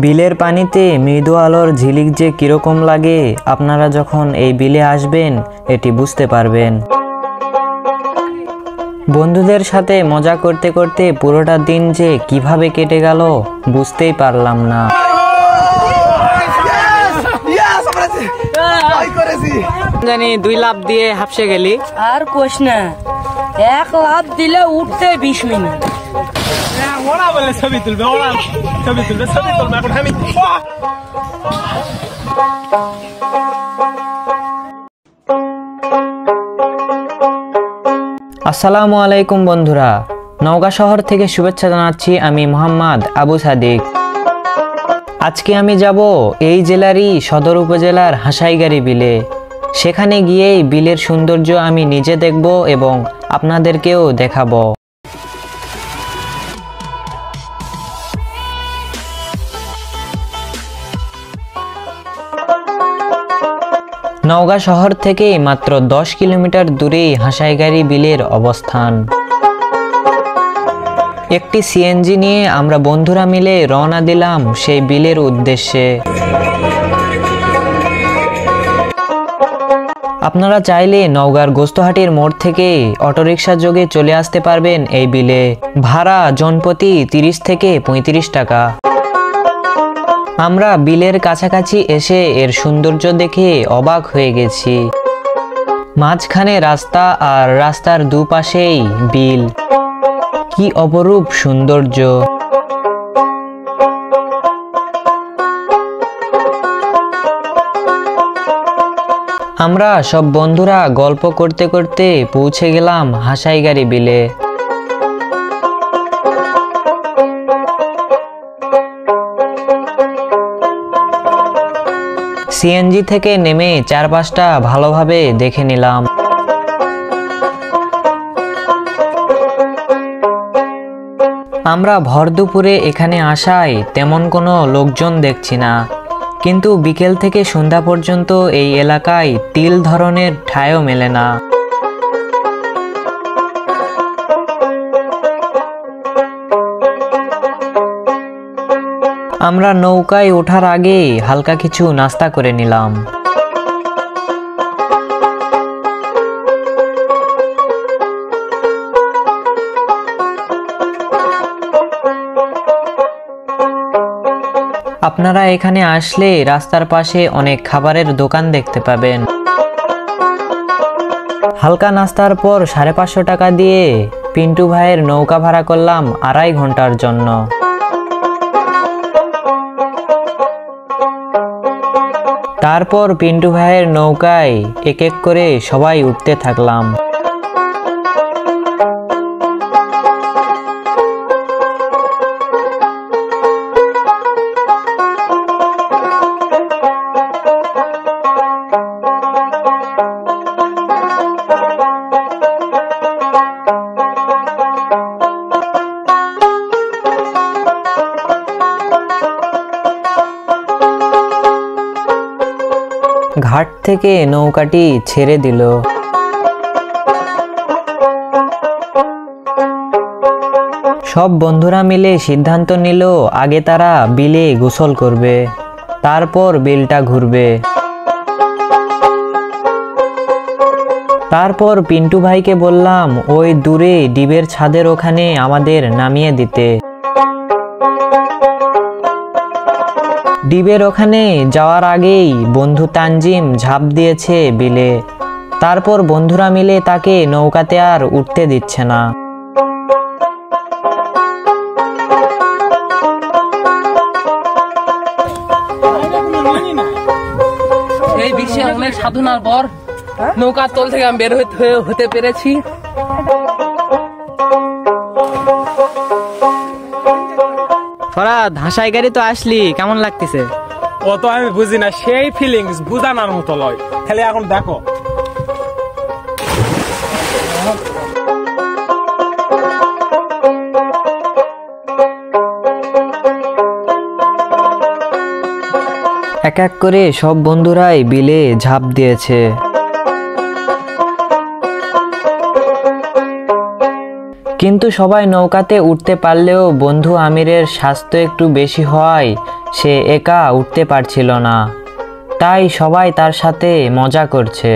বিলের পানিতে মৃদু আলোর ঝিলিক যে কিরকম লাগে আপনারা যখন এই বিলে আসবেন এটি বুঝতে পারবেন। বন্ধুদের সাথে মজা করতে করতে পুরোটা দিন যে কিভাবে কেটে গেল বুঝতেই পারলাম না। জানি 2 লাফ দিয়ে হাঁপসে গেলি। আর কোশ না, 1 লাফ দিলে উঠতে 20 মিনিট। ওরা বলে ছবি তুলবে, ছবি তুলবে এখন আমি। আসসালামু আলাইকুম বন্ধুরা, নওগাঁ শহর থেকে শুভেচ্ছা জানাচ্ছি আমি মোহাম্মদ আবু সাদিক। আজকে আমি যাব এই জেলারই সদর উপজেলার হাসাইগাড়ি বিলে। সেখানে গিয়েই বিলের সৌন্দর্য আমি নিজে দেখব এবং আপনাদেরকেও দেখাবো। নওগাঁ শহর থেকে মাত্র 10 কিলোমিটার দূরে হাসাইগাড়ি বিলের অবস্থান। একটি সিএনজি নিয়ে আমরা বন্ধুরা মিলে রওনা দিলাম সেই বিলের উদ্দেশ্যে। আপনারা চাইলে নওগাঁর গোস্তহাটির মোড় থেকে অটোরিকশা যোগে চলে আসতে পারবেন এই বিলে। ভাড়া জনপ্রতি 30 থেকে 35 টাকা। আমরা বিলের কাছাকাছি এসে এর সৌন্দর্য দেখে অবাক হয়ে গেছি। মাঝখানে রাস্তা আর রাস্তার দুপাশেই বিল, কি অপরূপ সৌন্দর্য। আমরা সব বন্ধুরা গল্প করতে করতে পৌঁছে গেলাম হাসাইগাড়ি বিলে। সিএনজি থেকে নেমে চারপাশটা ভালোভাবে দেখে নিলাম। আমরা ভর দুপুরে এখানে আসায় তেমন কোনো লোকজন দেখছি না, কিন্তু বিকেল থেকে সন্ধ্যা পর্যন্ত এই এলাকায় তিল ধরনের ঠাঁইও মেলে না। আমরা নৌকায় ওঠার আগে হালকা কিছু নাস্তা করে নিলাম। আপনারা এখানে আসলে রাস্তার পাশে অনেক খাবারের দোকান দেখতে পাবেন। হালকা নাস্তার পর 550 টাকা দিয়ে পিন্টু ভাইয়ের নৌকা ভাড়া করলাম 2.5 ঘন্টার জন্য। তারপর পিন্টু ভাইয়ের নৌকায় এক এক করে সবাই উঠতে থাকলাম। ঘাট থেকে নৌকাটি ছেড়ে দিল। সব বন্ধুরা মিলে সিদ্ধান্ত নিল আগে তারা বিলে গোসল করবে, তারপর বিলটা ঘুরবে। তারপর পিন্টু ভাইকে বললাম ওই দূরে ডিবের ছাদের ওখানে আমাদের নামিয়ে দিতে। ডিবের ওখানে যাওয়ার আগেই বন্ধু তানজিম ঝাঁপ দিয়েছে বিলে। তারপর বন্ধুরা মিলে তাকে নৌকাতে আর উঠতে দিচ্ছে না। এই বিশাল অনেক সাধনার পর নৌকার তল থেকে আমি বের হতে পেরেছি। ফরাদ, হাসাইগাড়ি তো আসলি, কেমন লাগতেছে? ও তো আমি বুঝি না, সেই ফিলিংস বুঝানোর মতো লয়। খালি এখন দেখো এক এক করে সব বন্ধুরাই বিলে ঝাঁপ দিয়েছে। কিন্তু সবাই নৌকাতে উঠতে পারলেও বন্ধু আমিরের স্বাস্থ্য একটু বেশি হওয়ায় সে একা উঠতে পারছিল না, তাই সবাই তার সাথে মজা করছে।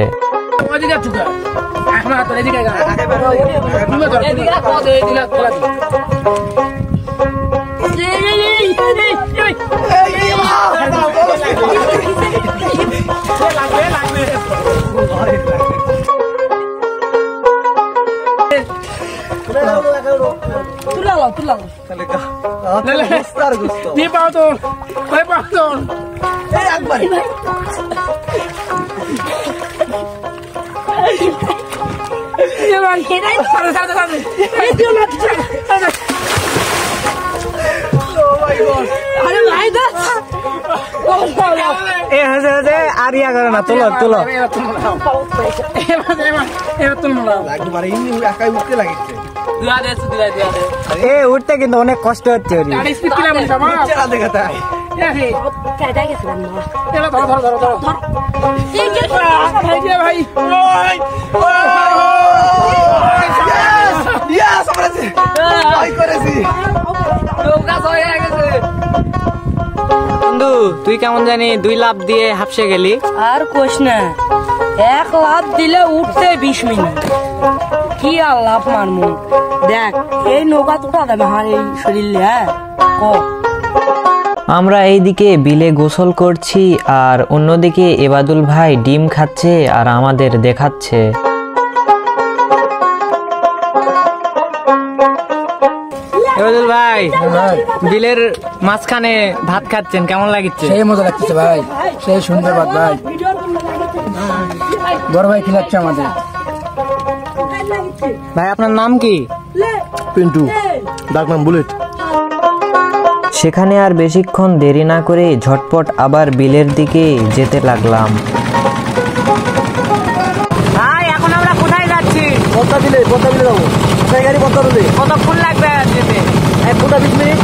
আরিয়া করে না, তোলো তোলো উঠতে কিন্তু অনেক কষ্ট হচ্ছে। বন্ধু তুই কেমন জানি 2 লাফ দিয়ে হাফসে গেলি। আর কোশ না, 1 লাফ দিলে উঠতে 20 মিনিট, কি আর লাফ মারমু। দেখ এই নৌকা তোটা দেবে আমার এই শরীরে। হ্যাঁ আমরা এইদিকে বিলে গোসল করছি আর অন্যদিকে এবাদুল ভাই ডিম খাচ্ছে আর আমাদের দেখাচ্ছে। এবাদুল ভাই বিলের মাঝখানে ভাত খাচ্ছেন, কেমন লাগছে? সেই মজা লাগছে ভাই, সেই সুন্দর ভাত ভাই। বড় ভাই খিলাচ্ছে আমাদের। ভাই আপনার নাম কি? পিন্টু, ডাক নাম বুলেট। সেখানে আর বেশিক্ষণ দেরি না করে ঝটপট আবার বিলের দিকে যেতে লাগলাম। ভাই এখন আমরা কোথায় যাচ্ছি? পদ্মা বিলে যাবো। গাড়ি পদ্মা বিলে কতক্ষণ লাগবে যেতে? 20 মিনিট।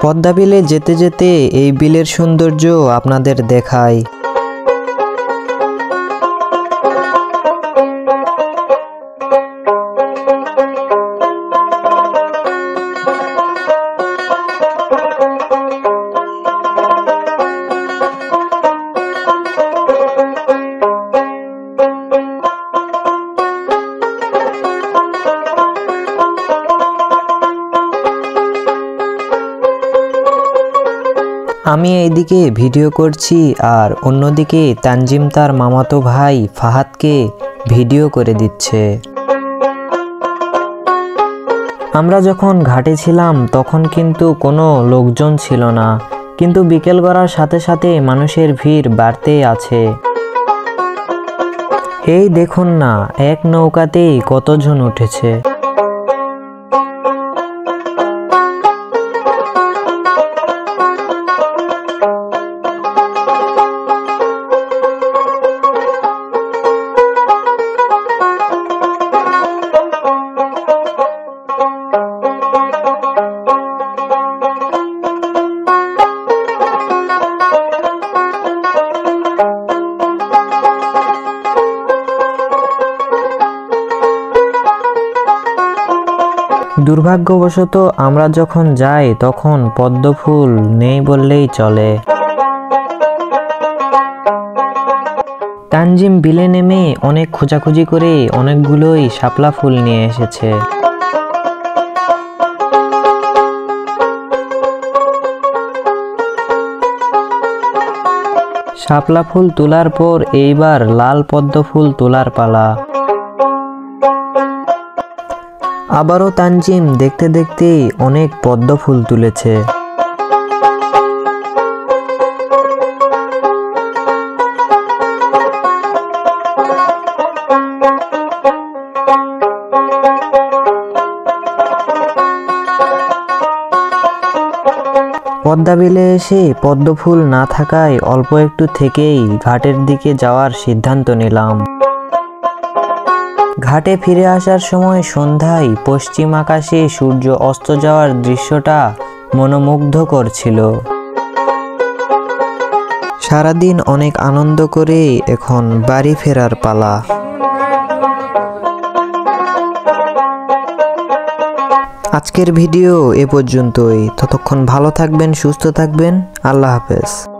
পদ্মা বিলে যেতে যেতে এই বিলের সৌন্দর্য আপনাদের দেখাই। আমি এইদিকে ভিডিও করছি আর অন্যদিকে তানজিম তার মামাতো ভাই ফাহাদকে ভিডিও করে দিচ্ছে। আমরা যখন ঘাটে ছিলাম তখন কিন্তু কোনো লোকজন ছিল না, কিন্তু বিকেল গড়ার সাথে সাথে মানুষের ভিড় বাড়তেই আছে। এই দেখুন না, এক নৌকাতেই কতজন উঠেছে। দুর্ভাগ্যবশত আমরা যখন যাই তখন পদ্ম ফুল নেই বললেই চলে। তানজিম বিলে নেমে অনেক খোঁজাখুঁজি করে অনেকগুলোই শাপলা ফুল নিয়ে এসেছে। শাপলা ফুল তোলার পর এইবার লাল পদ্ম ফুল তোলার পালা। আবারও তানজিম দেখতে দেখতে অনেক পদ্ম ফুল তুলেছে। পদ্মা বিলে এসে পদ্ম ফুল না থাকায় অল্প একটু থেকেই ঘাটের দিকে যাওয়ার সিদ্ধান্ত নিলাম। ঘাটে ফিরে আসার সময় সন্ধ্যায় পশ্চিম আকাশে সূর্য অস্ত যাওয়ার দৃশ্যটা মনোমুগ্ধকর ছিল। সারাদিন অনেক আনন্দ করে এখন বাড়ি ফেরার পালা। আজকের ভিডিও এ পর্যন্তই। ততক্ষণ ভালো থাকবেন, সুস্থ থাকবেন। আল্লাহ হাফেজ।